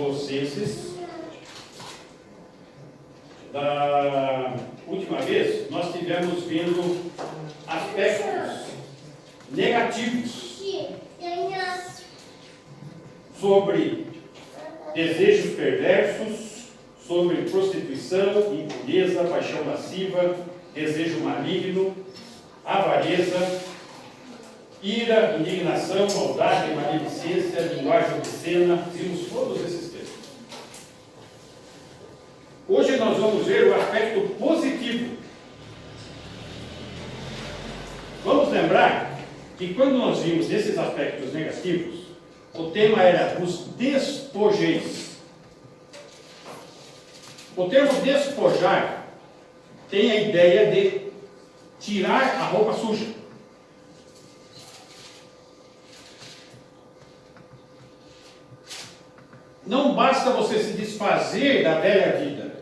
Colossenses. Da última vez, nós tivemos vendo aspectos negativos sobre desejos perversos, sobre prostituição, impureza, paixão lasciva, desejo maligno, avareza, ira, indignação, maldade, maledicência, linguagem obscena. Vimos todos esses textos. Hoje nós vamos ver o aspecto positivo. Vamos lembrar que quando nós vimos esses aspectos negativos, o tema era os despojeis. O termo despojar tem a ideia de tirar a roupa suja. Não basta você se desfazer da velha vida.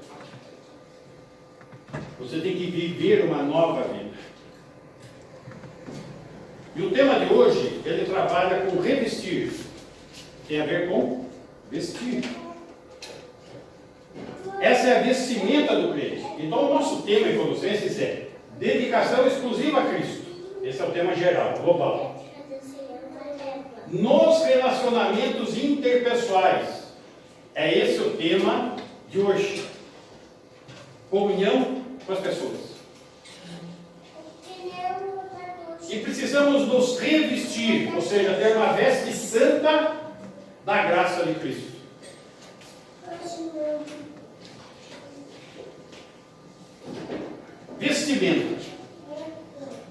Você tem que viver uma nova vida. E o tema de hoje, ele trabalha com revestir. Tem a ver com vestir. Essa é a vestimenta do crente. Então o nosso tema em Colossenses é dedicação exclusiva a Cristo. Esse é o tema geral, global. Nos relacionamentos interpessoais. É esse o tema de hoje. Comunhão com as pessoas. E precisamos nos revestir, ou seja, ter uma veste santa da graça de Cristo. Vestimenta.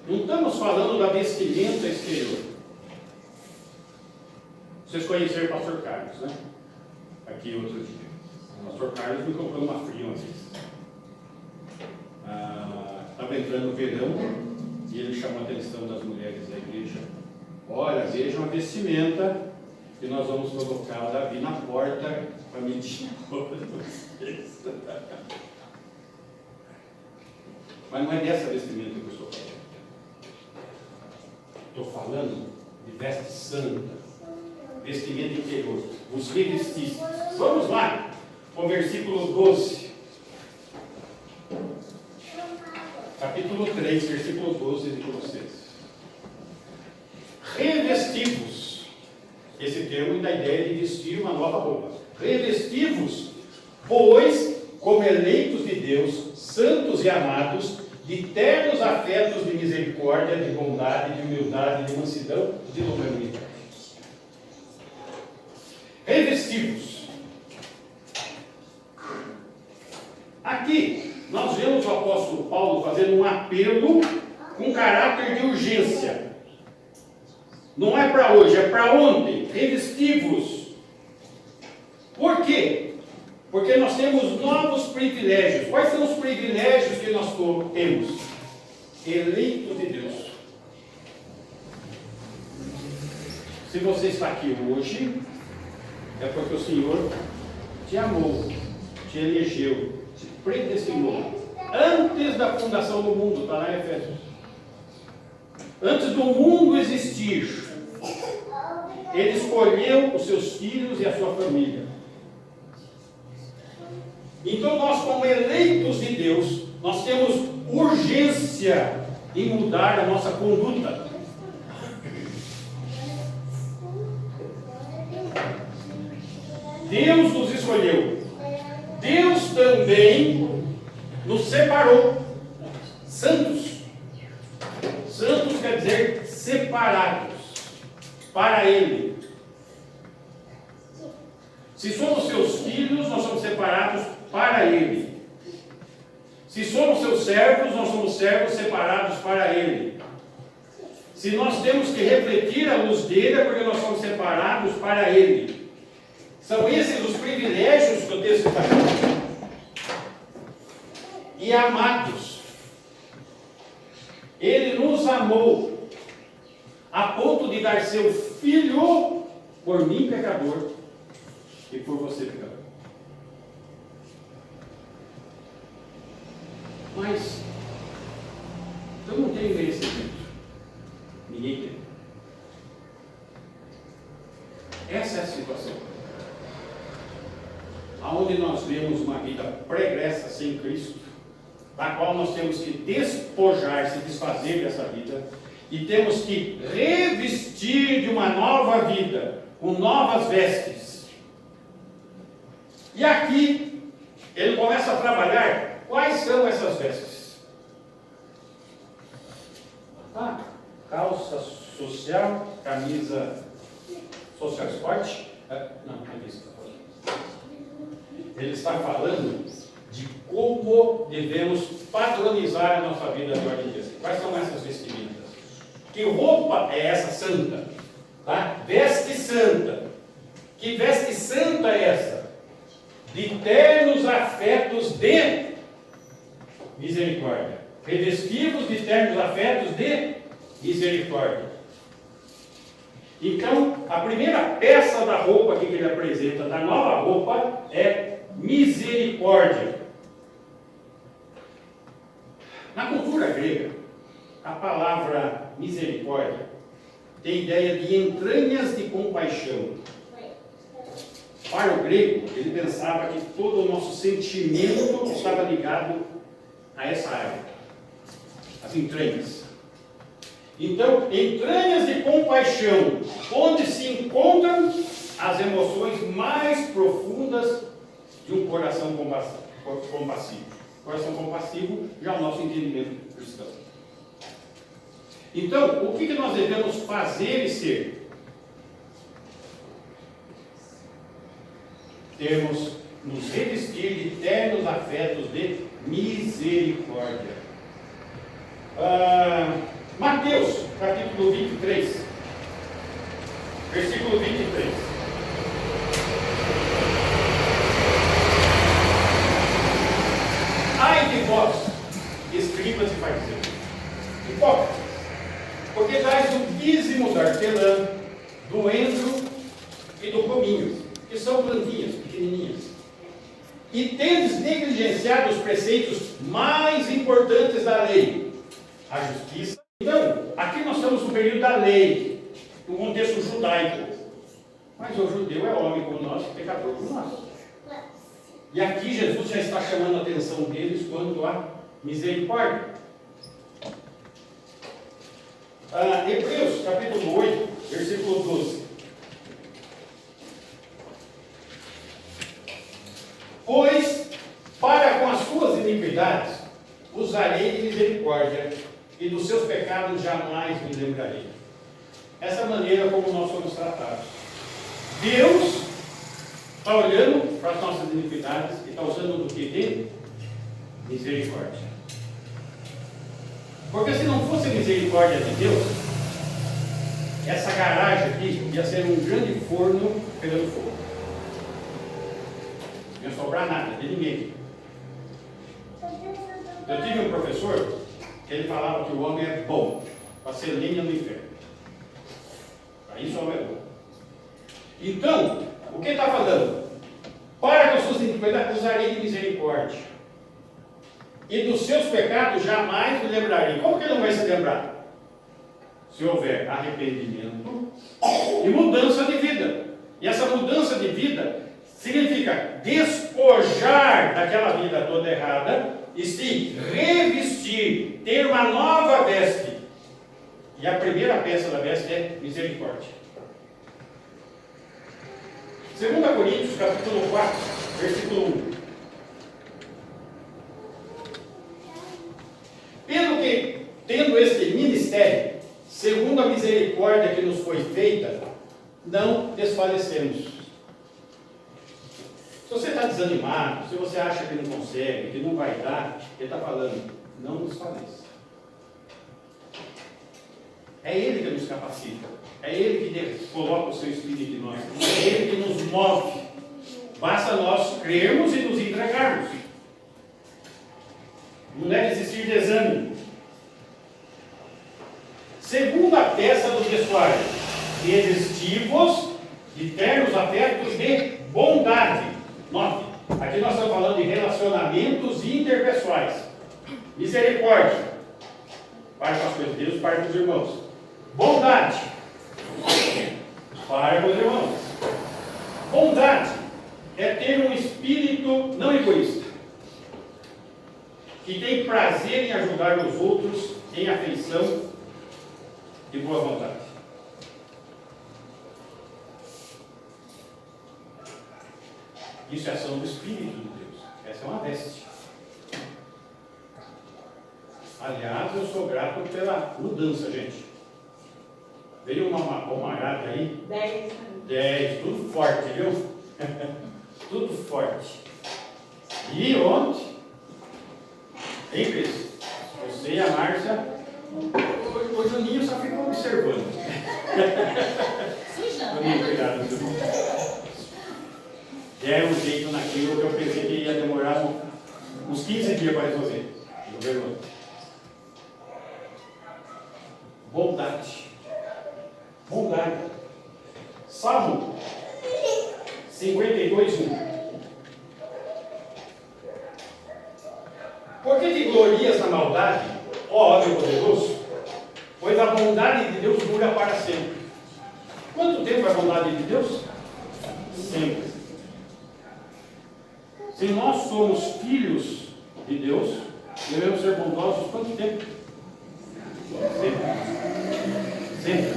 Não estamos falando da vestimenta exterior. Vocês conheceram o pastor Carlos, né? Aqui outro dia. O pastor Carlos me comprou uma fria uma vez. Estava entrando no verão e ele chamou a atenção das mulheres da igreja. Olha, vejam a vestimenta que nós vamos colocar o Davi na porta para medir a roupa de vocês. Mas não é dessa vestimenta que eu estou falando. Estou falando de veste santa, vestimenta interior, os revestistes. Vamos lá, o versículo 12. Capítulo 3, versículo 12 de Colossenses. Revestivos. Esse termo dá a ideia de vestir uma nova roupa. Revestivos, pois, como eleitos de Deus, santos e amados, de ternos afetos de misericórdia, de bondade, de humildade, de mansidão, de longanimidade. Revestivos. Aqui, nós vemos o apóstolo Paulo fazendo um apelo com caráter de urgência. Não é para hoje, é para ontem. Revestivos. Por quê? Porque nós temos novos privilégios. Quais são os privilégios que nós temos? Eleitos de Deus. Se você está aqui hoje, é porque o Senhor te amou, te elegeu, te predestinou. Antes da fundação do mundo, está lá em Efésios. Antes do mundo existir, Ele escolheu os seus filhos e a sua família. Então nós, como eleitos de Deus, nós temos urgência em mudar a nossa conduta. Deus nos escolheu. Deus também nos separou. Santos. Santos quer dizer separados para Ele. Se somos seus filhos, nós somos separados para Ele. Se somos seus servos, nós somos servos separados para Ele. Se nós temos que refletir a luz dele, é porque nós somos separados para Ele. São esses os privilégios que o texto está falando. E amados. Ele nos amou a ponto de dar seu Filho por mim, pecador, e por você, pecador. Mas eu não tenho merecimento. Ninguém tem. Essa é a situação. onde nós vemos uma vida pregressa sem Cristo, da qual nós temos que despojar, se desfazer dessa vida, e temos que revestir de uma nova vida, com novas vestes. E aqui, ele começa a trabalhar quais são essas vestes. Calça social, camisa social sport. Não é isso. Ele está falando de como devemos padronizar a nossa vida de ordem de Deus. Quais são essas vestimentas? Que roupa é essa santa? Tá? Veste santa. Que veste santa é essa? De ternos afetos de misericórdia. Revestivos de ternos afetos de misericórdia. Então, a primeira peça da roupa aqui que ele apresenta, da nova roupa, é misericórdia. Na cultura grega, a palavra misericórdia tem ideia de entranhas de compaixão. Para o grego, ele pensava que todo o nosso sentimento estava ligado a essa área, as entranhas. Então, entranhas de compaixão, onde se encontram as emoções mais profundas de um coração compassivo. Coração compassivo já é o nosso entendimento cristão. Então, o que nós devemos fazer e ser? Temos nos revestir de ternos afetos de misericórdia. Mateus, capítulo 23, versículo 23. Ai de vós, escribas e fariseus, hipócritas, porque dais o dízimo da hortelã, do endro e do cominho, que são plantinhas pequenininhas, e tendes negligenciado os preceitos mais importantes da lei, a justiça. Então, aqui nós estamos no período da lei, no contexto judaico. Mas o judeu é homem como nós, pecador como nós. E aqui Jesus já está chamando a atenção deles quanto à misericórdia. Hebreus, capítulo 8, versículo 12. Pois, para com as suas iniquidades, usarei de misericórdia, e dos seus pecados jamais me lembrarei. Essa maneira como nós somos tratados. Deus está olhando para as nossas iniquidades e está usando do que? De misericórdia. Porque se não fosse misericórdia de Deus, essa garagem aqui ia ser um grande forno pegando fogo. Não ia sobrar nada de ninguém. Eu tive um professor que ele falava que o homem é bom para ser lenha no inferno. Para isso o homem é bom. Então, o que está falando? Para com as suas iniquidades usarei de misericórdia, e dos seus pecados jamais me lembrarei. Como que ele não vai se lembrar? Se houver arrependimento e mudança de vida. E essa mudança de vida significa despojar daquela vida toda errada e se revestir, ter uma nova veste. E a primeira peça da veste é misericórdia. 2 Coríntios, capítulo 4, versículo 1. Pelo que, tendo este ministério, segundo a misericórdia que nos foi feita, não desfalecemos. Se você está desanimado, se você acha que não consegue, que não vai dar, ele está falando, não desfaleça. É Ele que nos capacita, é Ele que coloca o seu Espírito em nós, é Ele que nos move. Basta nós crermos e nos entregarmos. Não deve existir desânimo. Segunda peça do vestuário, revestivos de ternos afetos de bondade. Note, aqui nós estamos falando de relacionamentos interpessoais. Misericórdia, para com as coisas de Deus, para com os irmãos. Bondade, para com os irmãos. Bondade é ter um espírito espírito não egoísta, que tem prazer em ajudar os outros em afeição e boa vontade. Isso é ação do Espírito de Deus. Essa é uma veste. Aliás, eu sou grato pela mudança, gente. Veio uma arada aí. 10, tudo forte, viu? Tudo forte. E ontem, hein, Cris? Você e a Márcia, o Juninho só ficou observando. Juninho, obrigado, Juninho. Deram um jeito naquilo que eu pensei que ia demorar uns 15 dias para resolver. Bondade. Bondade. Salmo 52:1. Por que te glorias na maldade, ó homem poderoso? Pois a bondade de Deus dura para sempre. Quanto tempo é a bondade de Deus? Sempre. Se nós somos filhos de Deus, devemos ser bondosos quanto tempo? Sempre. Sempre.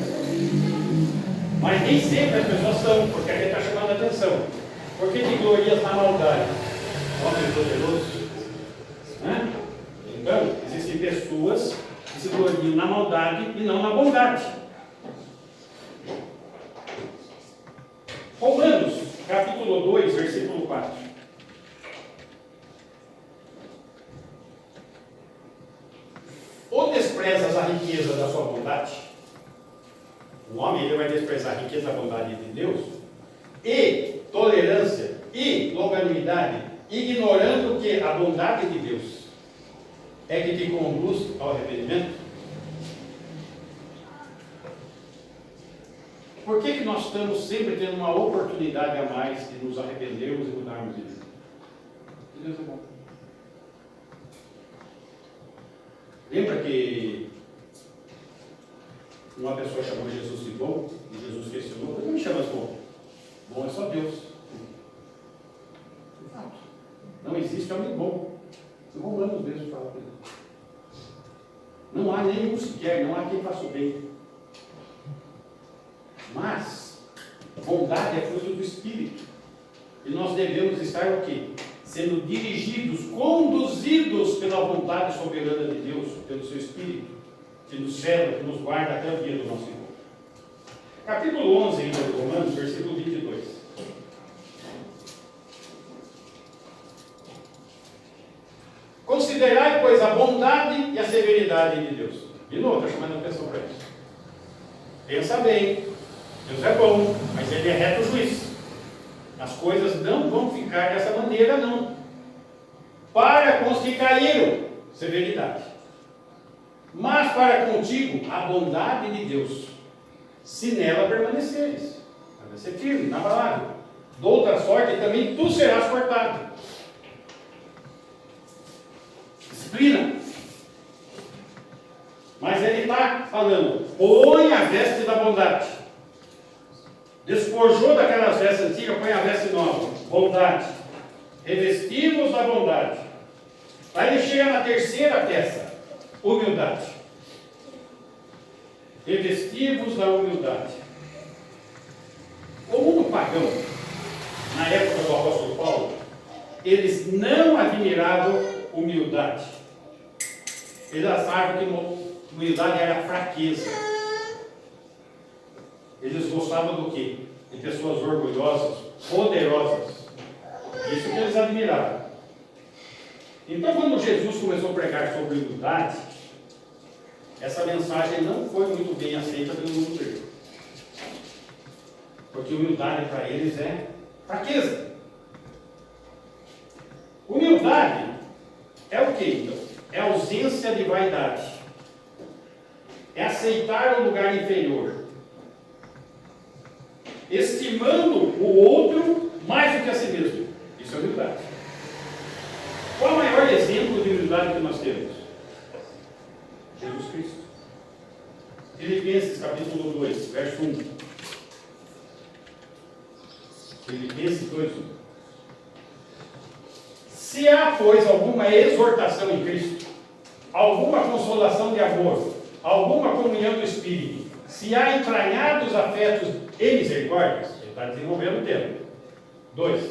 Mas nem sempre as pessoas são, porque a gente está chamando a atenção. Por que te glorias na maldade? Homem poderoso. Né? Então, existem pessoas que se gloriam na maldade e não na bondade. Romanos, capítulo 2, versículo 4. Ou desprezas a riqueza da sua bondade? O homem ele vai desprezar a riqueza da bondade de Deus, e tolerância, e longanimidade, ignorando que a bondade de Deus é que te conduz ao arrependimento? Por que nós estamos sempre tendo uma oportunidade a mais de nos arrependermos e mudarmos de vida? Deus é bom. Lembra que uma pessoa chamou Jesus de bom, e Jesus questionou: por que me chamas bom? Bom é só Deus. Não existe homem bom. Os romanos mesmo falam. Não há nenhum sequer, não há quem faça o bem. Mas bondade é fruto do Espírito. E nós devemos estar o quê? Sendo dirigidos, conduzidos pela vontade soberana de Deus, pelo seu Espírito, que nos cela, que nos guarda até o dia do nosso encontro. Capítulo 11 ainda de Romanos, versículo 22. Considerai, pois, a bondade e a severidade de Deus. De novo, está chamando a atenção para isso. Pensa bem, Deus é bom, mas Ele é reto juiz. As coisas não vão ficar dessa maneira, não. Para com os que caíram, severidade. Mas para contigo, a bondade de Deus, se nela permaneceres. Vai ser firme, inabalável. De outra sorte, também tu serás cortado. Disciplina. Mas ele está falando: põe a veste da bondade. Despojou daquelas vestes antigas, põe a veste nova. Bondade. Revestimos da bondade. Aí ele chega na terceira peça: humildade. Revestimos da humildade. O mundo pagão, na época do apóstolo Paulo, eles não admiravam humildade. Eles achavam que humildade era fraqueza. Eles gostavam do quê? De pessoas orgulhosas, poderosas. Isso que eles admiravam. Então, quando Jesus começou a pregar sobre humildade, essa mensagem não foi muito bem aceita pelo mundo grego. Porque humildade para eles é fraqueza. Humildade é o que então? É ausência de vaidade. É aceitar o lugar inferior. Estimando o outro mais do que a si mesmo. Isso é humildade. Qual é o maior exemplo de humildade que nós temos? Jesus Cristo. Filipenses capítulo 2, verso 1. Filipenses 2, 1. Se há, pois, alguma exortação em Cristo, alguma consolação de amor, alguma comunhão do Espírito, se há entranhados afetos e misericórdias, ele está desenvolvendo o tema. 2.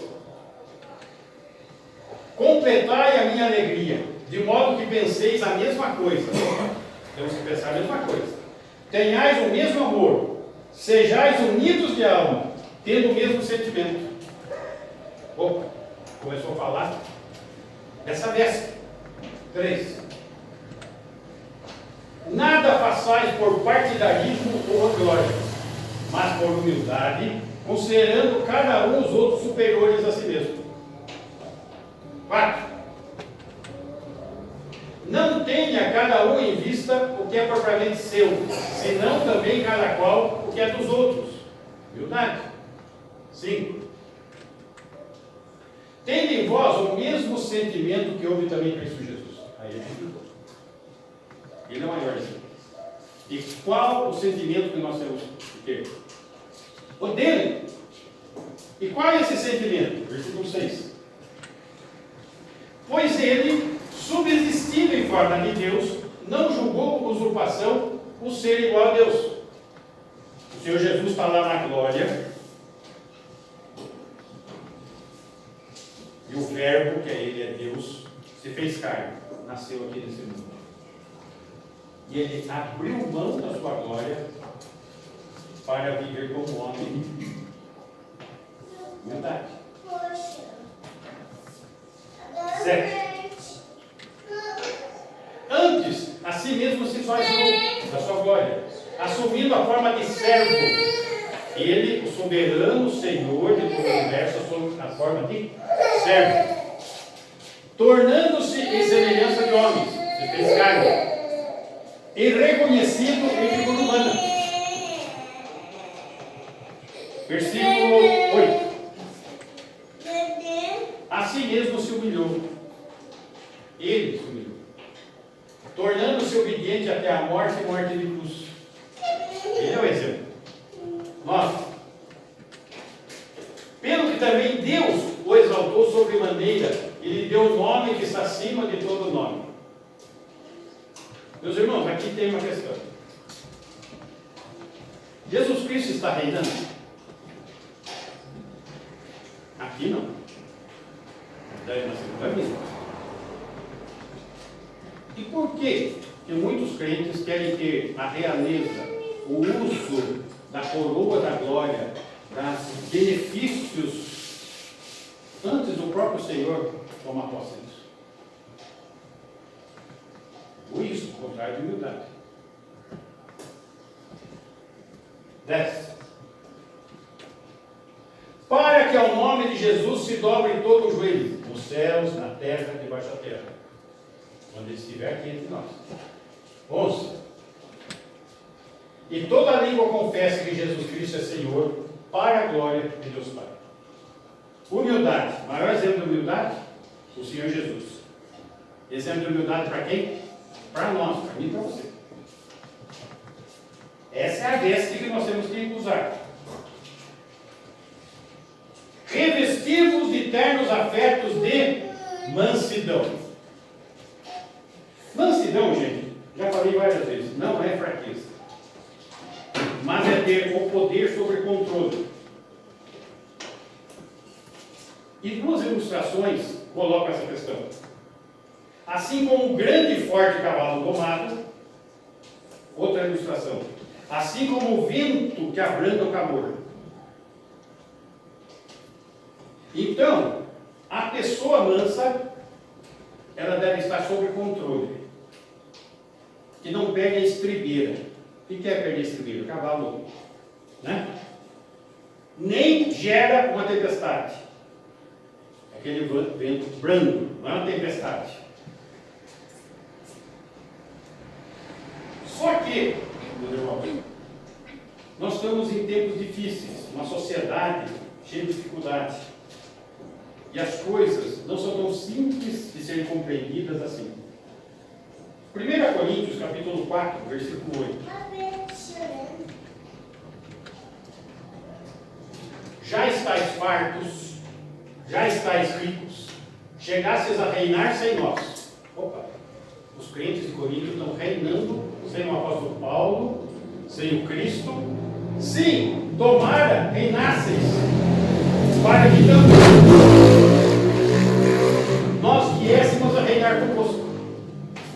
Completai a minha alegria, de modo que penseis a mesma coisa. Temos que pensar a mesma coisa. Tenhais o mesmo amor, sejais unidos de alma, tendo o mesmo sentimento. Opa, começou a falar dessa véspera. 3. Nada façais por partidarismo ou glória, mas por humildade, considerando cada um os outros superiores a si mesmo. 4. Não tenha cada um em vista o que é propriamente seu, senão também cada qual o que é dos outros. Humildade. 5. Tende em vós o mesmo sentimento que houve também em Cristo Jesus. Aí ele explicou. Ele é maior assim. E qual o sentimento que nós temos que ter? O dele. E qual é esse sentimento? Versículo 6. Pois ele, subsistindo em forma de Deus, não julgou usurpação o ser igual a Deus. O Senhor Jesus está lá na glória. E o Verbo, que é Ele, é Deus, se fez carne, nasceu aqui nesse mundo. E Ele abriu mão da sua glória para viver como homem. Verdade. 7. Antes, a si mesmo se esvaziou da sua glória, assumindo a forma de servo. Ele, o soberano Senhor de todo o universo, assume a forma de servo, tornando-se em semelhança de homens, se fez carne, e reconhecido em figura humana. Versículo 8. A si mesmo se humilhou. Ele se humilhou, tornando-se obediente até a morte e morte de cruz. Ele é o exemplo. 9. Pelo que também Deus o exaltou sobremaneira e lhe deu o nome que está acima de todo nome. Meus irmãos, aqui tem uma questão. Jesus Cristo está reinando? Aqui não. Daí na segunda vinda. E por que muitos crentes querem ter a realeza, o uso da coroa da glória, dos benefícios, antes do próprio Senhor tomar posse disso? Isso, o contrário de humildade. 10. Para que ao nome de Jesus se dobre todo o joelho, nos céus, na terra, debaixo da terra, quando ele estiver aqui entre nós. 11. E toda língua confesse que Jesus Cristo é Senhor, para a glória de Deus Pai. Humildade. Maior exemplo de humildade? O Senhor Jesus. Exemplo de humildade para quem? Para nós, para mim e para você. Essa é a veste que nós temos que usar. Revestir-vos de ternos afetos de mansidão. Mansidão, gente, já falei várias vezes, não é fraqueza, mas é ter o poder sobre controle. E duas ilustrações colocam essa questão. Assim como um grande e forte cavalo domado, outra ilustração. Assim como o vento que abranda o camor. Então, a pessoa mansa, ela deve estar sob controle. Que não pegue a estribeira. O que é perder a estribeira? O cavalo, né? Nem gera uma tempestade. Aquele vento brando, não é uma tempestade. Só que, meus irmãos, nós estamos em tempos difíceis, uma sociedade cheia de dificuldades. E as coisas não são tão simples de serem compreendidas assim. 1 Coríntios, capítulo 4, versículo 8. Já estáis fartos, já estáis ricos, chegasses a reinar sem nós. Opa, os crentes de Corinto estão reinando sem o apóstolo Paulo, sem o Cristo. Sim, tomara reinasseis, para que também nós viéssemos a reinar convosco.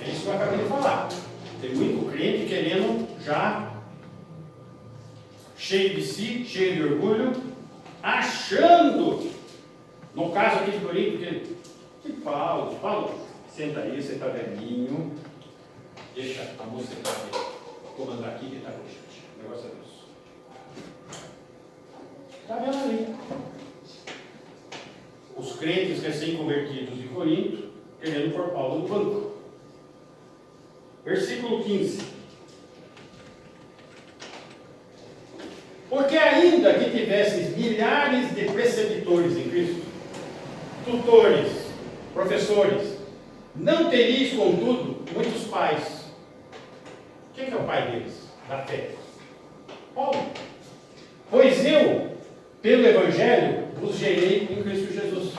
É isso que eu acabei de falar. Tem muito crente querendo já, cheio de si, cheio de orgulho, achando, no caso aqui de Corinto, que Paulo, senta aí, você está velhinho, deixa a moça comandar aqui que está com gente. O negócio é isso. Está vendo ali? Os crentes recém-convertidos de Corinto, querendo pôr Paulo no banco. Versículo 15. Porque ainda que tivesses milhares de preceptores em Cristo, tutores, professores, não teríeis, contudo, muitos pais. Quem é o pai deles? Da fé? Paulo. Pois eu, pelo Evangelho, vos gerei em Cristo Jesus.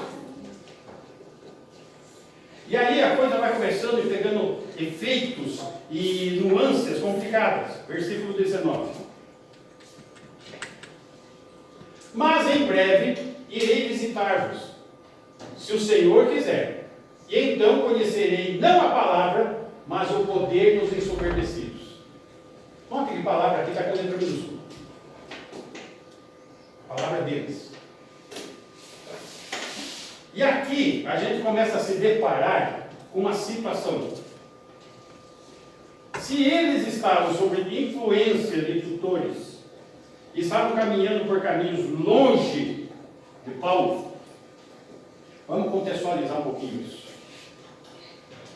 E aí a coisa vai começando e pegando efeitos e nuances complicadas. Versículo 19. Mas em breve irei visitar-vos, se o Senhor quiser, e então conhecerei não a palavra, mas o poder dos ensoperdecidos. Note que palavra aqui está com a letra minúscula. A palavra deles. E aqui a gente começa a se deparar com uma situação. Se eles estavam sob influência de tutores, e estavam caminhando por caminhos longe de Paulo, vamos contextualizar um pouquinho isso.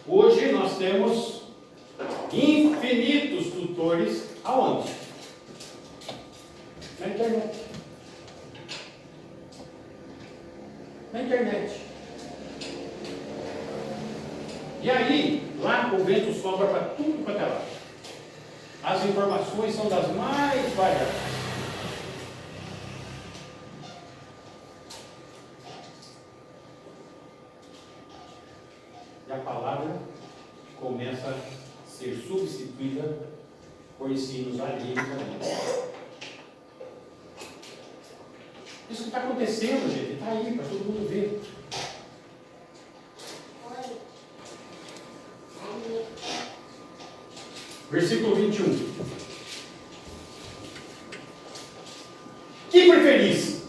Hoje nós temos infinitos tutores aonde? Na internet. Na internet. E aí, lá o vento sopra para tudo quanto é lado. As informações são das mais variadas. E a palavra começa a ser substituída por ensinos alheios a Deus. Isso que está acontecendo, gente, está aí para todo mundo ver. Versículo 21. Que preferis?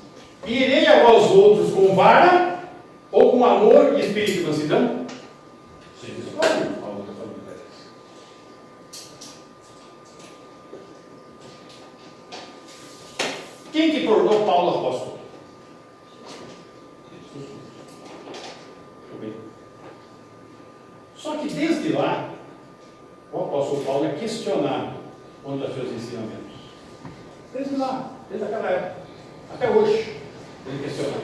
Irei a vós outros com vara ou com amor e espírito de mansidão? Vocês escolhem. Paulo está falando para eles. Quem que tornou Paulo apóstolo? Só que desde lá, o apóstolo Paulo é questionado quanto aos seus ensinamentos. Desde lá, desde aquela época, até hoje, ele é questionado.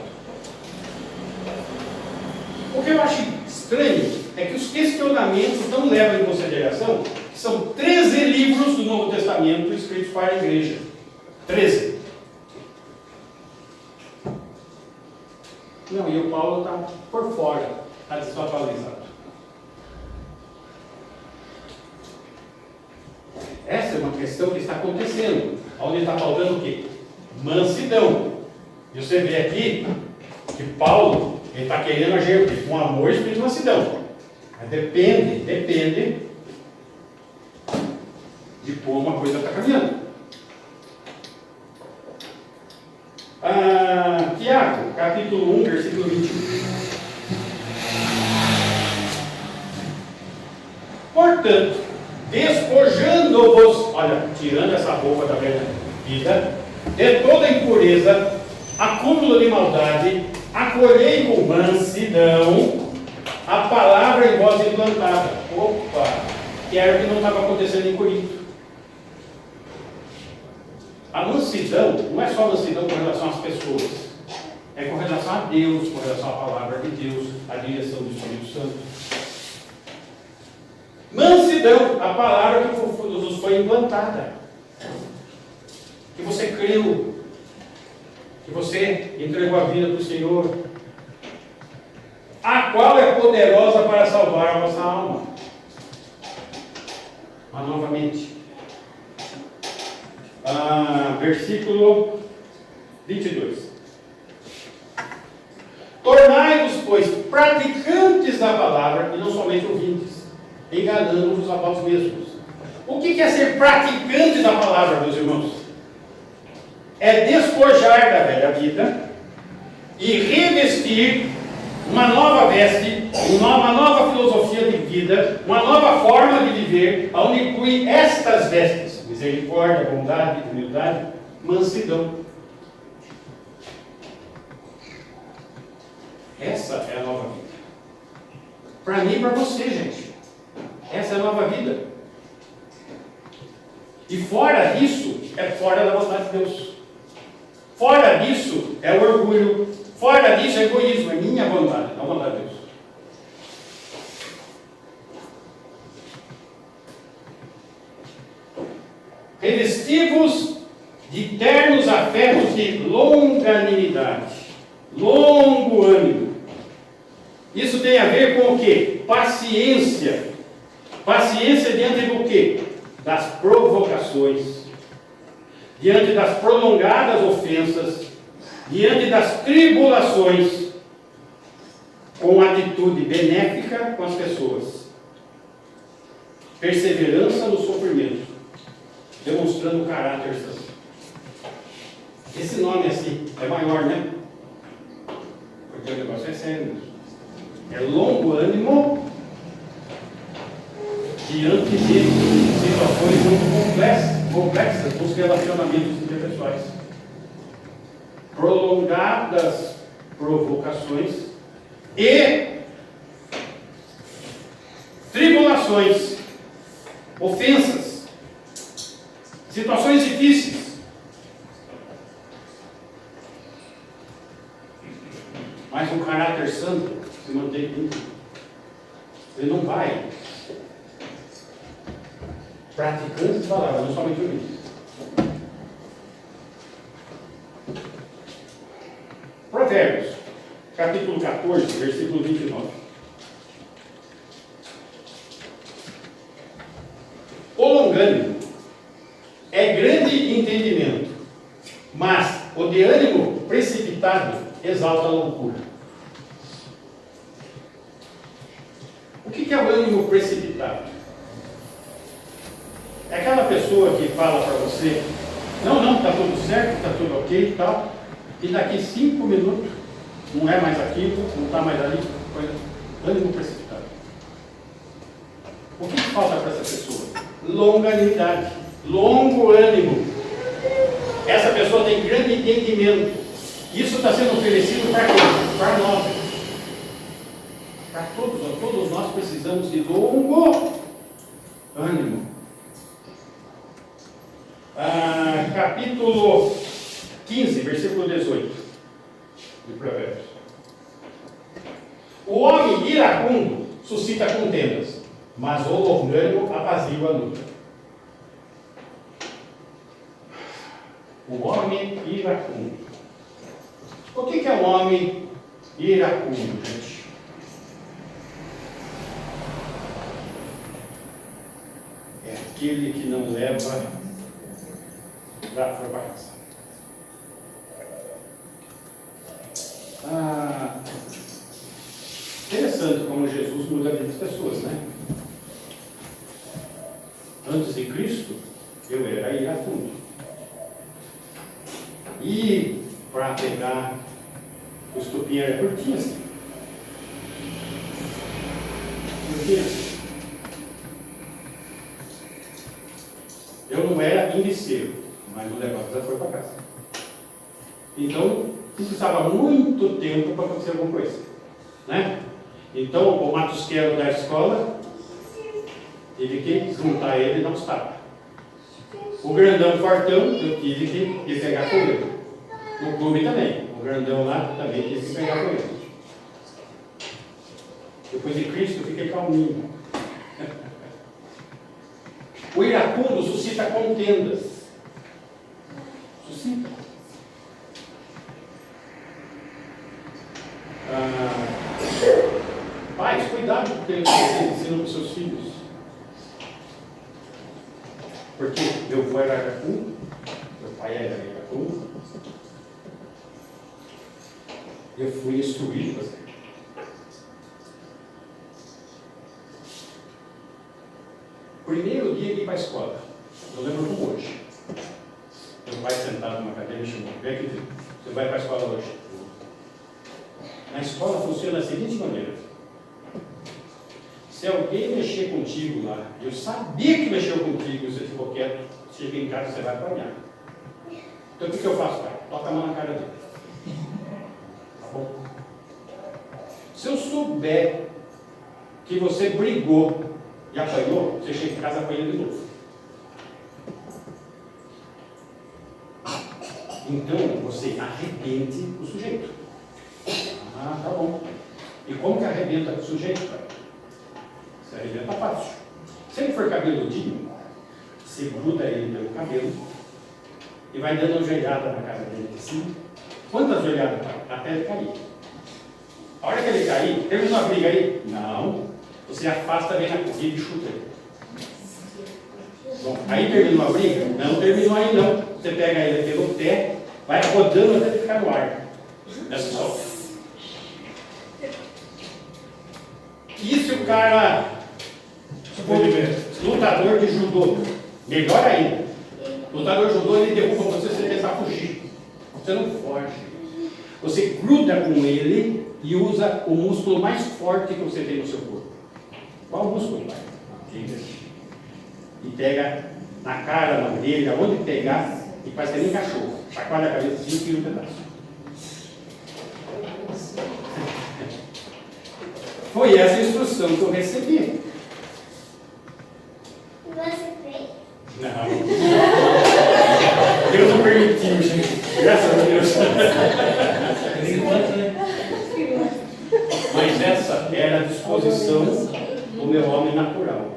O que eu acho estranho é que os questionamentos não levam em consideração que são 13 livros do Novo Testamento escritos para a igreja. 13. Não, e o Paulo está por fora, está desatualizado. Essa é uma questão que está acontecendo, onde está faltando o quê? Mansidão. E você vê aqui que Paulo está querendo agir com amor e espírito de mansidão. Mas depende de como a coisa está caminhando. Tiago, capítulo 1, versículo 21. Portanto, despojando-vos, olha, tirando essa roupa da velha vida, de toda impureza, acúmulo de maldade, acolhei com mansidão a palavra em voz implantada. Opa! Que era o que não estava acontecendo em Corinto. A mansidão não é só mansidão com relação às pessoas, é com relação a Deus, com relação à palavra de Deus, à direção do Espírito Santo. Mansidão, a palavra que nos foi implantada, que você creu, que você entregou a vida para o Senhor. qual é poderosa para salvar a vossa alma. Mas novamente, versículo 22. Tornai-vos, pois, praticantes da palavra e não somente ouvintes, enganando-vos a vós mesmos. O que é ser praticante da palavra, meus irmãos? É despojar da velha vida e revestir uma nova veste, uma nova filosofia de vida, uma nova forma de viver, onde inclui estas vestes: misericórdia, bondade, humildade, mansidão. Essa é a nova vida. Para mim e para você, gente. Essa é a nova vida. E fora disso, é fora da vontade de Deus. Fora disso, é o orgulho. Fora disso, é egoísmo. É minha vontade, não a vontade de Deus. Revesti-vos de ternos afetos de longanimidade, longo ânimo. Isso tem a ver com o quê? Paciência. Paciência diante do quê? Das provocações, diante das prolongadas ofensas, diante das tribulações, com atitude benéfica com as pessoas. Perseverança no sofrimento, demonstrando o caráter santo. Esse nome assim é maior, né? Porque o negócio é sério. É longo ânimo diante de situações muito complexas nos relacionamentos interpessoais. Prolongadas provocações e tribulações, ofensas, situações difíceis. Mas um caráter santo se mantém limpo. Ele não vai praticando as palavras, não somente ouvindo. Provérbios, capítulo 14, versículo 29. O longânimo é grande entendimento, mas o de ânimo precipitado exalta a loucura. O que é o ânimo precipitado? É aquela pessoa que fala para você: não, está tudo certo, está tudo ok e tal, e daqui 5 minutos não é mais aquilo, não está mais ali. Ânimo precipitado. O que falta para essa pessoa? Longanimidade, longo ânimo. Essa pessoa tem grande entendimento. Isso está sendo oferecido para quem? Para nós. Para todos nós precisamos de longo ânimo. Capítulo 15, versículo 18 de Provérbios. O homem iracundo suscita contendas, mas o longânimo apazigua a luta. O homem iracundo. O que é um homem iracundo, gente? É aquele que não leva para casa. Interessante como Jesus muda a vida das pessoas, né? Antes de Cristo, eu era iracundo. E para pegar o estupim era curtinho assim. Eu não era imbecil, mas o negócio já foi para casa. Então, precisava muito tempo para acontecer alguma coisa, né? Então, o matusqueiro da escola, tive que juntar ele e dar uns tapas. O grandão fortão, eu tive que pegar com ele. No clube também, o grandão lá também tive que pegar com ele. Depois de Cristo, eu fiquei calminho. O iracundo suscita contendas. Suscita. que vocês ensinam para os seus filhos? Porque meu avô era Aracatu, meu pai era Aracatu, eu fui instruído assim. Primeiro dia de ir para a escola, eu lembro como hoje. Meu pai sentado numa cadeira e chamou: vem aqui, você vai para a escola hoje. Na escola funciona da seguinte maneira: se alguém mexer contigo lá, eu sabia que mexeu contigo, você ficou quieto, chega em casa, você vai apanhar. Então o que eu faço, pai? Toca a mão na cara dele. Tá bom? Se eu souber que você brigou e apanhou, você chega em casa apanhando de novo. Então você arrebente o sujeito. Ah, tá bom. E como que arrebenta o sujeito, pai? Você arrebenta fácil. Se ele for cabeludinho, você gruda ele pelo cabelo e vai dando uma joelhada na cara dele assim. Quantas joelhadas, pai? Até ele cair. A hora que ele cair, terminou a briga aí? Não. Você afasta bem na corrida e chuta ele. Bom, aí terminou a briga? Não terminou aí não. Você pega ele pelo pé, vai rodando até ele ficar no ar. É só. E se o cara lutador de judô, melhor ainda. Lutador de judô, ele derruba você, você tentar fugir. Você não foge. Você gruda com ele e usa o músculo mais forte que você tem no seu corpo. Qual músculo, pai? E pega na cara, na orelha, onde pegar, e faz que nem cachorro. Chacoalha a cabeça assim e tira um pedaço. Foi essa a instrução que eu recebi. Você fez? Não. Deus não permitiu, gente. Graças a Deus. Mas essa era a disposição do meu homem natural.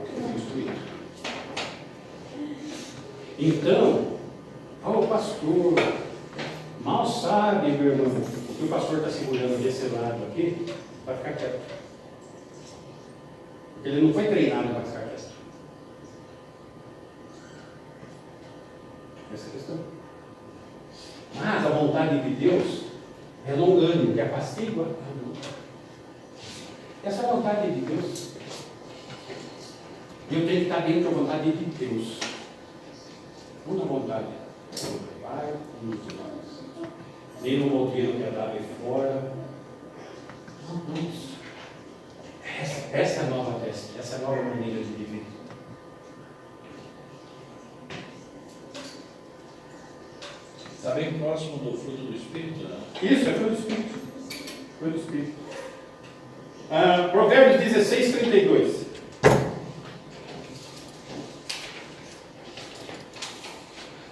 Então, o pastor mal sabe, meu irmão, que o pastor está segurando desse lado aqui, vai ficar quieto. Porque ele não foi treinado para ficar quieto. Essa é a questão. Mas a vontade de Deus é longânimo, que apacigua. Essa é a vontade de Deus. E eu tenho que estar dentro da vontade de Deus. Não na vontade do Pai, não dos nós. Nem no modelo que andava aí fora. Não, isso. Essa é a nova teste, essa é a nova maneira de viver. Está bem próximo do fruto do Espírito, né? Isso, é fruto do Espírito. Fruto do Espírito. Provérbios 16, 32.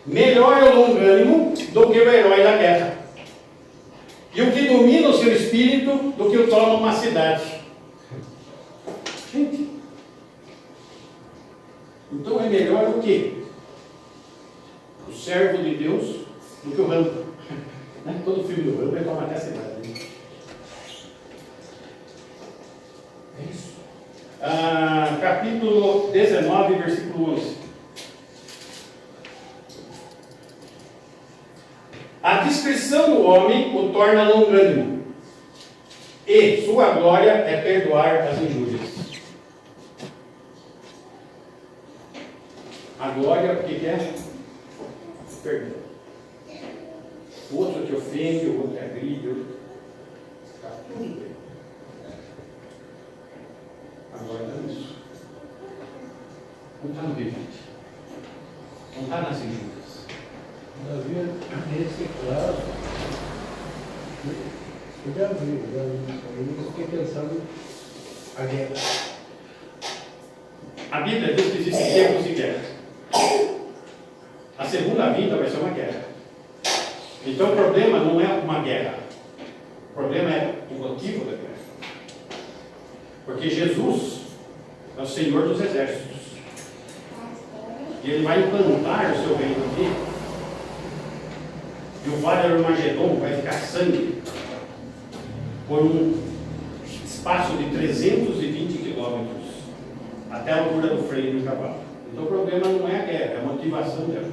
Melhor é o longânimo do que o herói da guerra. E o que domina o seu espírito do que o toma uma cidade. Gente. Então é melhor o quê? O servo de Deus do que o Rambo. Todo filme do Rambo é tomar até a cidade. Né? É isso. Capítulo 19, versículo 11. A discrição do homem o torna longânimo, e sua glória é perdoar as injúrias. A glória, o que é? Perdão. O outro te ofende, o outro agride, está tudo bem. Agora não é isso. Não está no bebite. Não está nas injúrias. Havia nesse caso, eu já vi isso aí, eu fiquei pensando a guerra. A Bíblia diz que existem tempos de guerra. A segunda vinda vai ser uma guerra. Então o problema não é uma guerra. O problema é o motivo da guerra. Porque Jesus é o Senhor dos exércitos. E Ele vai implantar o seu reino aqui. E o vale Armagedon vai ficar sangue por um espaço de 320 km. quilômetros, até a altura do freio do cavalo. Então o problema não é a guerra, é a motivação dela.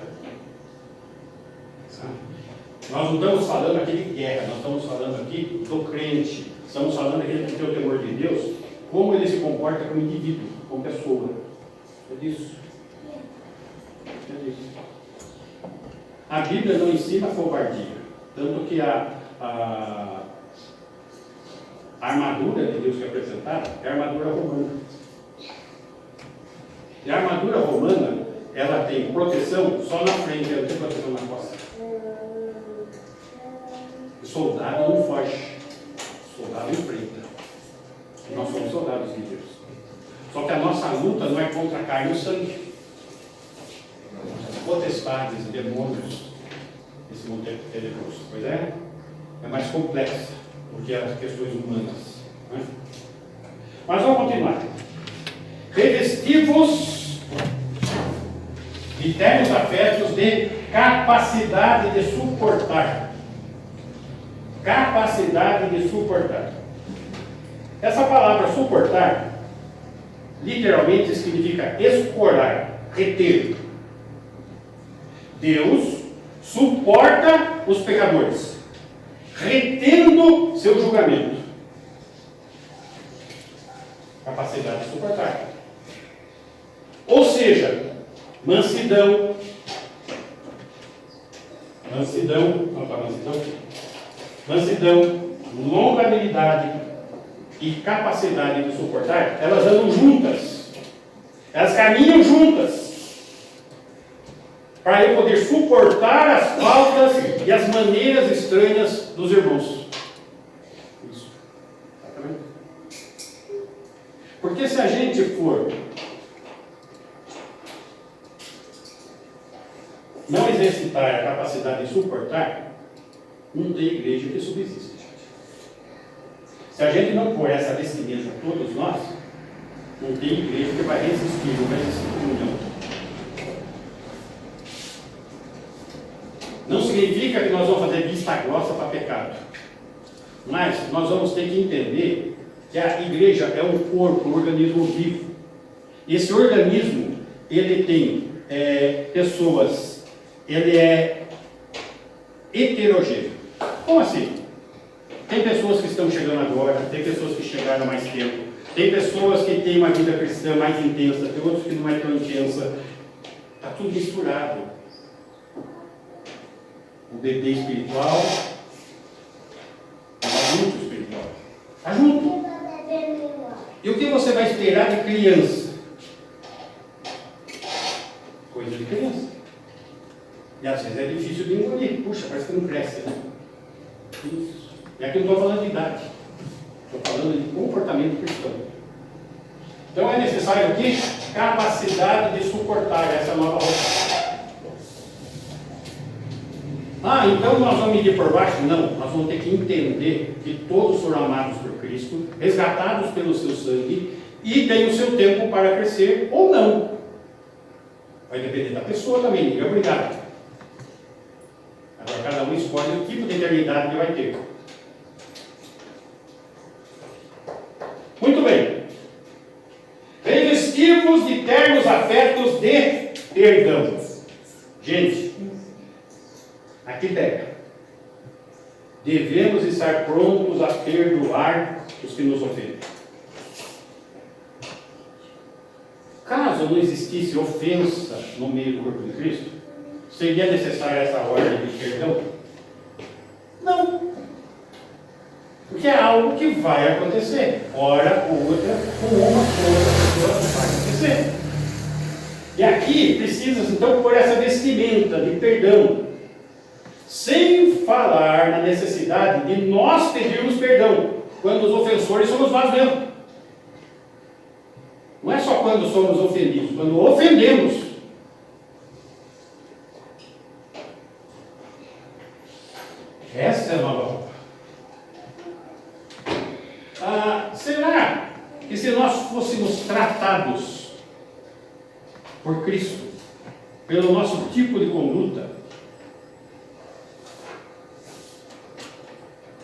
Nós não estamos falando aqui de guerra, nós estamos falando aqui do crente. Estamos falando daquele que tem o temor de Deus, como ele se comporta como indivíduo, como pessoa. É disso. É disso. A Bíblia não ensina covardia. Tanto que a armadura de Deus que é apresentada é a armadura romana. E a armadura romana, ela tem proteção só na frente, ela não tem proteção na costa. O soldado não foge. O soldado enfrenta. Nós somos soldados de Deus. Só que a nossa luta não é contra a carne e o sangue. Potestades, demônios, esse mundo é tenebroso. Pois é? É mais complexa do que as questões humanas. Né? Mas vamos continuar. Revestivos de ternos afetos de capacidade de suportar. Capacidade de suportar. Essa palavra suportar literalmente significa escorar, reter. Deus suporta os pecadores, retendo seu julgamento. Capacidade de suportar. Ou seja, mansidão, longanimidade e capacidade de suportar, elas andam juntas, elas caminham juntas, para eu poder suportar as faltas e as maneiras estranhas dos irmãos. Isso. Exatamente. Porque se a gente for não exercitar a capacidade de suportar, não tem igreja que subsiste. Se a gente não pôr essa vestimenta a todos nós, não tem igreja que vai resistir, não vai resistir comunhão. Não significa que nós vamos fazer vista grossa para pecado. Mas nós vamos ter que entender que a igreja é um corpo, um organismo vivo. Esse organismo, ele tem pessoas, ele é heterogêneo. Como assim? Tem pessoas que estão chegando agora, tem pessoas que chegaram há mais tempo, tem pessoas que têm uma vida cristã mais intensa, tem outros que não é tão intensa. Está tudo misturado. O bebê espiritual, o adulto espiritual. Está junto. E o que você vai esperar de criança? Coisa de criança. E às vezes é difícil de engolir. Puxa, parece que não cresce, né? Isso. E aqui não estou falando de idade. Estou falando de comportamento cristão. Então é necessário o quê? Capacidade de suportar essa nova rotina. Então nós vamos medir por baixo? Não, nós vamos ter que entender que todos foram amados por Cristo, resgatados pelo seu sangue e têm o seu tempo para crescer ou não. Vai depender da pessoa também, ninguém é obrigado. Agora cada um escolhe o tipo de eternidade que vai ter. Muito bem. Revestivos de ternos afetos de perdão. Gente, aqui pega. Devemos estar prontos a perdoar os que nos ofendem. Caso não existisse ofensa no meio do corpo de Cristo, seria necessária essa ordem de perdão? Não. Porque é algo que vai acontecer. Hora ou outra, com uma ou outra pessoa vai acontecer. E aqui precisa então pôr essa vestimenta de perdão. Sem falar na necessidade de nós pedirmos perdão, quando os ofensores somos nós mesmos. Não é só quando somos ofendidos, quando ofendemos. Essa é a nova roupa. Será que se nós fôssemos tratados por Cristo, pelo nosso tipo de conduta,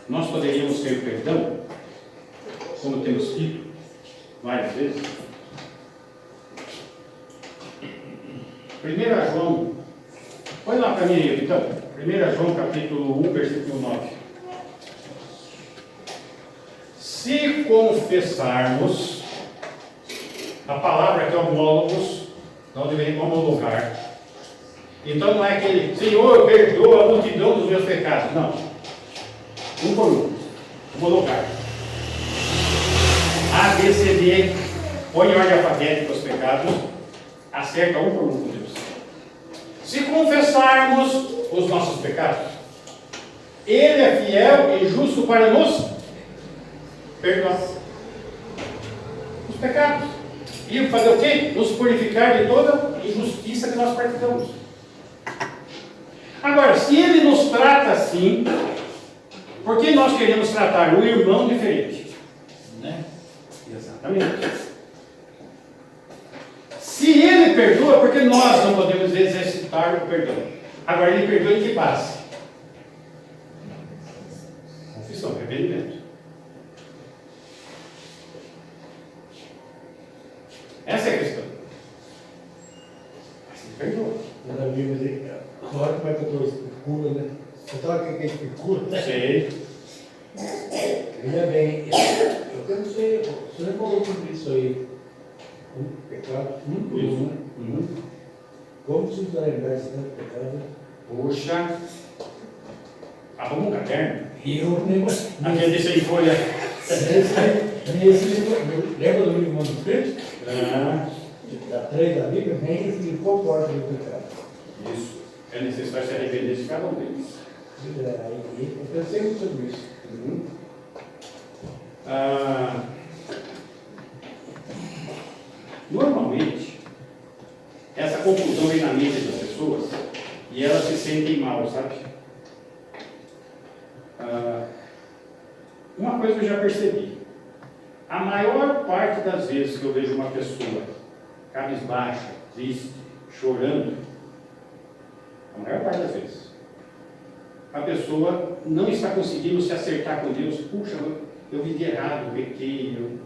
nós poderíamos ter perdão, como temos tido? várias vezes. 1 João, põe lá para mim aí, então. 1 João capítulo 1, versículo 9. Se confessarmos, a palavra que é homólogos, de onde vem homologar. Então não é aquele, Senhor, perdoa a multidão dos meus pecados. Não. Um por um. Homologar. A, B, C, D, põe em ordem alfabética os pecados, acerta um por um com Deus. Se confessarmos os nossos pecados, Ele é fiel e justo para nos perdoar os pecados. E fazer o quê? Nos purificar de toda injustiça que nós praticamos. Agora, se Ele nos trata assim, por que nós queremos tratar o irmão diferente? Né? Exatamente. Se Ele perdoa, por que nós não podemos exercitar o perdão? Agora, Ele perdoa em que base? Confissão, arrependimento. Essa é a questão. Mas Ele perdoa. Na Bíblia diz, agora como é que eu estou especula, né? Você sabe o que é especula? Sei. Ainda bem, eu não sei, o senhor falou sobre isso aí. Pecado, por um, né? Como se lembrar esse pecado? Puxa, arruma um caderno. E eu lembro. Aquele sem folha. Lembra do livro manuscrito? Ah, Da 3 da Bíblia? Nem esse livro comporta o pecado. isso. É necessário se arrepender de cada um deles. Aí eu pensei muito sobre isso. Normalmente, essa confusão vem na mente das pessoas e elas se sentem mal, sabe? Uma coisa que eu já percebi: a maior parte das vezes que eu vejo uma pessoa cabisbaixa, triste, chorando, a maior parte das vezes, a pessoa não está conseguindo se acertar com Deus. Puxa, eu vivi errado, eu pequei.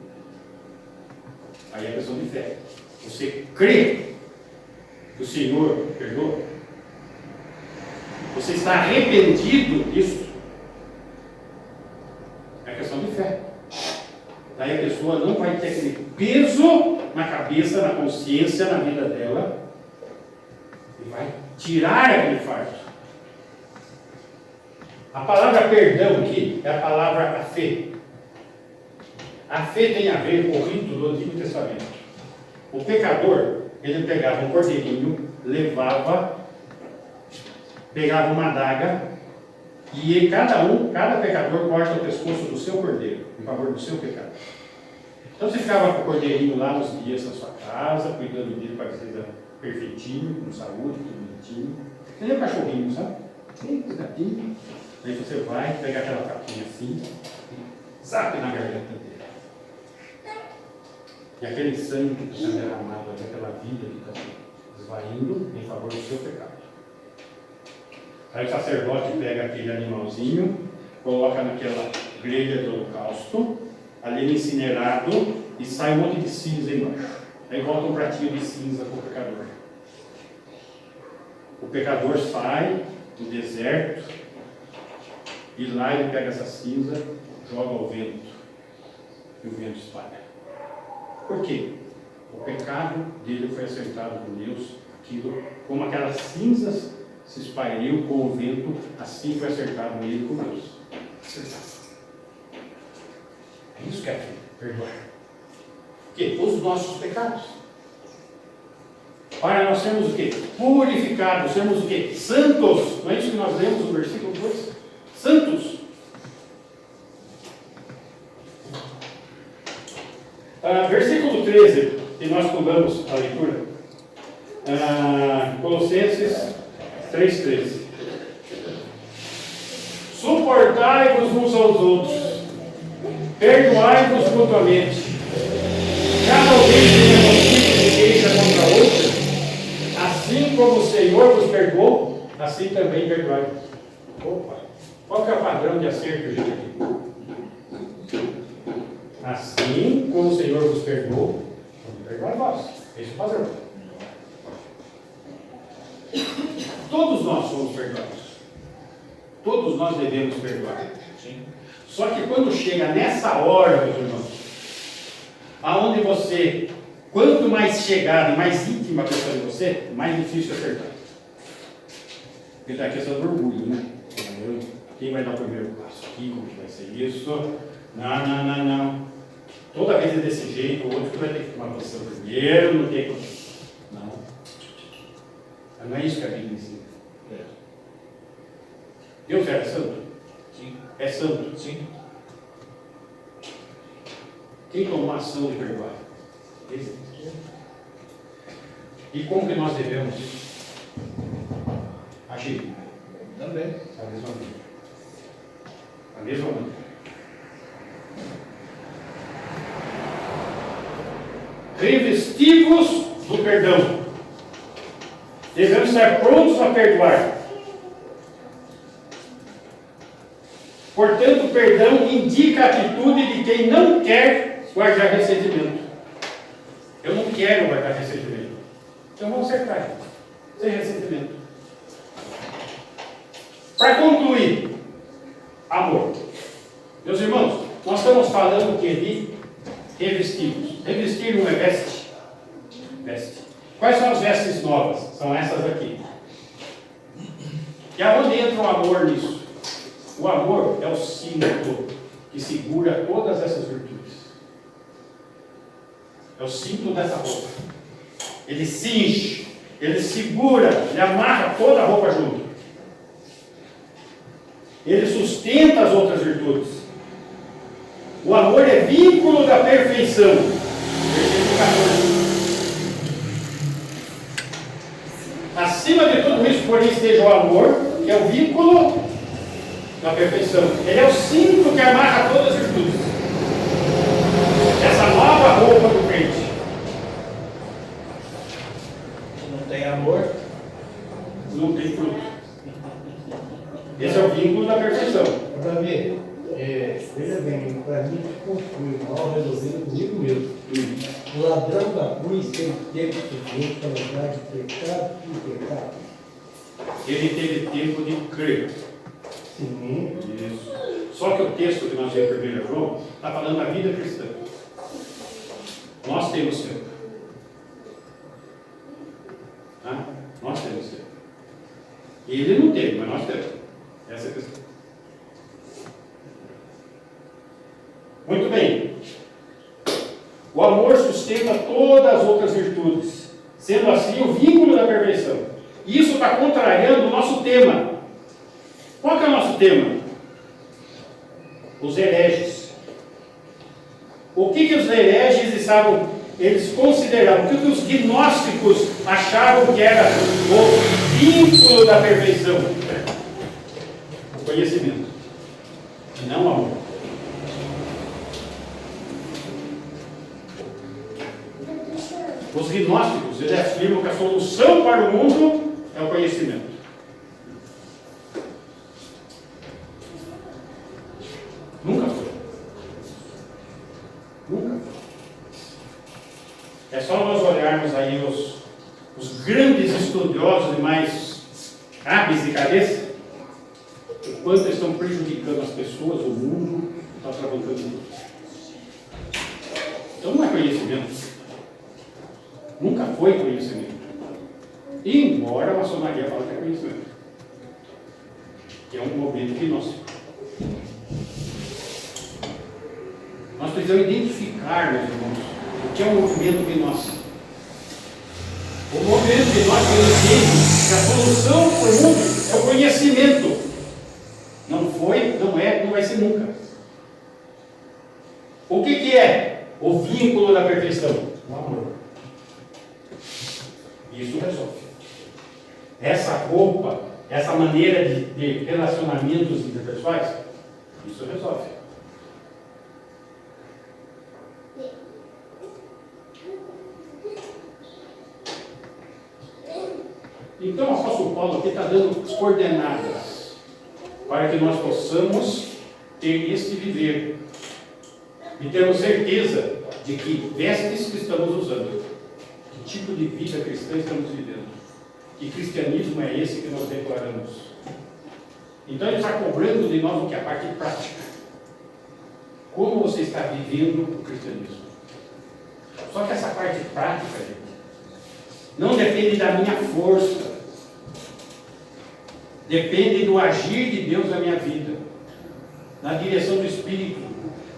Aí é a questão de fé. Você crê que o Senhor perdoa? Você está arrependido disso? É questão de fé. Daí a pessoa não vai ter aquele peso na cabeça, na consciência, na vida dela, e vai tirar aquele fardo. A palavra perdão aqui é a palavra a fé. A fé tem a ver com o rito do Antigo Testamento. O pecador, ele pegava um cordeirinho, pegava uma adaga, e cada pecador corta o pescoço do seu cordeiro, em favor do seu pecado. Então você ficava com o cordeirinho lá uns dias na sua casa, cuidando dele para que seja perfeitinho, com saúde, tudo bonitinho. Você nem um cachorrinho, sabe? Tem um gatinho. Aí você vai pegar aquela capinha assim, e zape na garganta dele. E aquele sangue que está derramado, aquela vida que está esvaindo em favor do seu pecado. Aí o sacerdote pega aquele animalzinho, coloca naquela grelha do holocausto, ali incinerado, e sai um monte de cinza embaixo. Aí volta um pratinho de cinza para o pecador. O pecador sai do deserto, e lá ele pega essa cinza, joga ao vento, e o vento espalha. Por quê? O pecado dele foi acertado por Deus, como aquelas cinzas se espalhou com o vento, assim foi acertado nele com Deus. É isso que é perdoar. O quê? Os nossos pecados. Para nós sermos o quê? Purificados, sermos o quê? Santos. Não é isso que nós lemos no versículo 2? Santos. Versículo 13, que nós pulamos a leitura. Colossenses 3,13. Suportai-vos uns aos outros, perdoai-vos mutuamente. Cada alguém tenha motivo de queixa contra outro, assim como o Senhor vos perdoou, assim também perdoai-vos. Opa! Qual que é o padrão de acerto, gente? Assim como o Senhor vos perdoou, perdoai vós. Esse é o padrão. Todos nós somos perdoados. Todos nós devemos perdoar. Sim. Só que quando chega nessa hora, meus irmãos, aonde você, quanto mais chegada e mais íntima a pessoa de você, mais difícil é perdoar. Porque está a questão do orgulho, né? Quem vai dar o primeiro passo aqui? Como que vai ser isso? Não. Toda vez é desse jeito, o outro que vai ter que tomar posição primeiro, não tem como. Não é isso que a Bíblia ensina. Deus é santo? Sim. É santo? Sim. Quem tomou a ação de perdoar? Ele. E como que nós devemos agir? Também. Da mesma maneira. Da mesma maneira. Revestivos do perdão. Devemos estar prontos a perdoar. Portanto, o perdão indica a atitude de quem não quer guardar ressentimento. Eu não quero guardar ressentimento. Então vamos acertar. Sem ressentimento. Para concluir, amor. Meus irmãos, nós estamos falando que de revestivos. Revestir não é veste? Veste. Quais são as vestes novas? São essas aqui. E aonde entra o amor nisso? O amor é o cinto que segura todas essas virtudes. É o cinto dessa roupa. Ele cinge, ele segura, ele amarra toda a roupa junto. Ele sustenta as outras virtudes. O amor é vínculo da perfeição. Versículo 14. Acima de tudo isso, porém, esteja o amor, que é o vínculo da perfeição. Ele é o cinto que amarra todas as virtudes. Essa nova roupa do crente. Se não tem amor, Não tem fruto. Esse é o vínculo da perfeição. Davi, veja bem, para mim construir mal resolvido comigo mesmo. O ladrão da cruz tem tempo suficiente para lembrar de pecado e pecado. Ele teve tempo de crer. Sim. Isso. Só que o texto que nós vemos em 1 João está falando da vida cristã. Nós temos tempo. Tá? Nós temos tempo. Ele não teve, mas nós temos. Essa é a questão. Muito bem. O amor sustenta todas as outras virtudes, sendo assim o vínculo da perfeição. Isso está contrariando o nosso tema. Qual que é o nosso tema? Os hereges. O que os hereges estavam, eles consideravam, o que os gnósticos achavam que era o vínculo da perfeição? O conhecimento, e não o amor. Os gnósticos, eles afirmam que a solução para o mundo é o conhecimento. Nunca foi. Nunca foi. É só nós olharmos aí os grandes estudiosos e mais hábeis de cabeça, o quanto eles estão prejudicando as pessoas, o mundo, está travando tudo. Então não é conhecimento. Nunca foi conhecimento. Embora a maçonaria fale que é conhecimento. Que é um movimento gnóstico. Nós precisamos identificar, meus irmãos, o que é um movimento gnóstico. O movimento gnóstico entende que a solução para o mundo é o conhecimento. Não foi, não é, não vai ser nunca. O que é o vínculo da perfeição? O amor. Isso resolve. Essa roupa, essa maneira de relacionamentos interpessoais, isso resolve. Então o apóstolo Paulo aqui está dando coordenadas para que nós possamos ter este viver E temos certeza de que vestes que estamos usando, que tipo de vida cristã estamos vivendo, que cristianismo é esse que nós declaramos. Então ele está cobrando de nós o que? A parte prática. Como você está vivendo o cristianismo? Só que essa parte prática, gente, não depende da minha força. Depende do agir de Deus na minha vida, na direção do Espírito,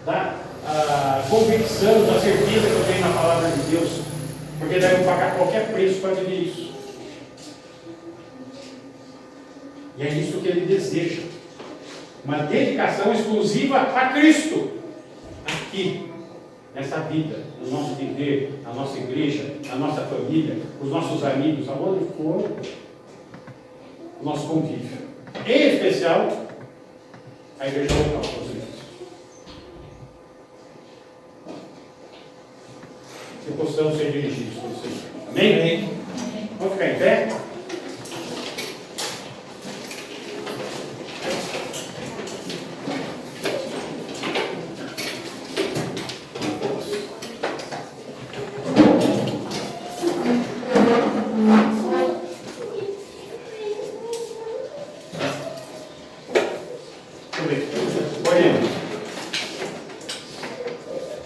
da convicção, da certeza que eu tenho na palavra de Deus, porque daí eu vou pagar qualquer preço para viver isso. E é isso que ele deseja, uma dedicação exclusiva a Cristo, aqui, nessa vida, no nosso viver, na nossa igreja, na nossa família, os nossos amigos, aonde for, o nosso convívio. Em especial, a igreja local, os irmãos. Que possamos ser dirigidos pelo Senhor. Amém? Amém. Vamos ficar em pé?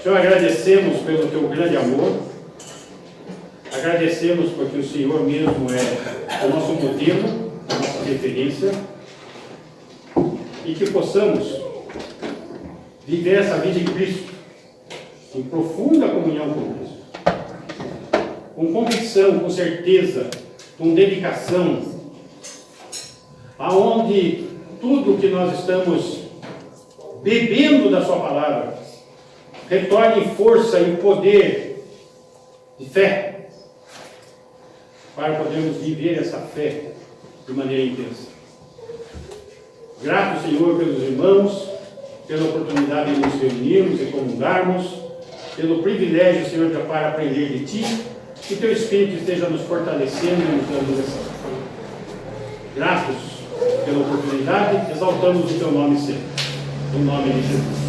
Senhor, agradecemos pelo teu grande amor, agradecemos porque o Senhor mesmo é o nosso modelo, a nossa referência, e que possamos viver essa vida em Cristo, em profunda comunhão com Cristo, com convicção, com certeza, com dedicação, aonde tudo que nós estamos bebendo da sua palavra retorne em força e poder de fé, para podermos viver essa fé de maneira intensa. Grato, Senhor, pelos irmãos, pela oportunidade de nos reunirmos e comungarmos, pelo privilégio, Senhor, para aprender de Ti, que Teu Espírito esteja nos fortalecendo e nos dando direção. Gratos pela oportunidade, exaltamos o Teu nome sempre, em nome de Jesus.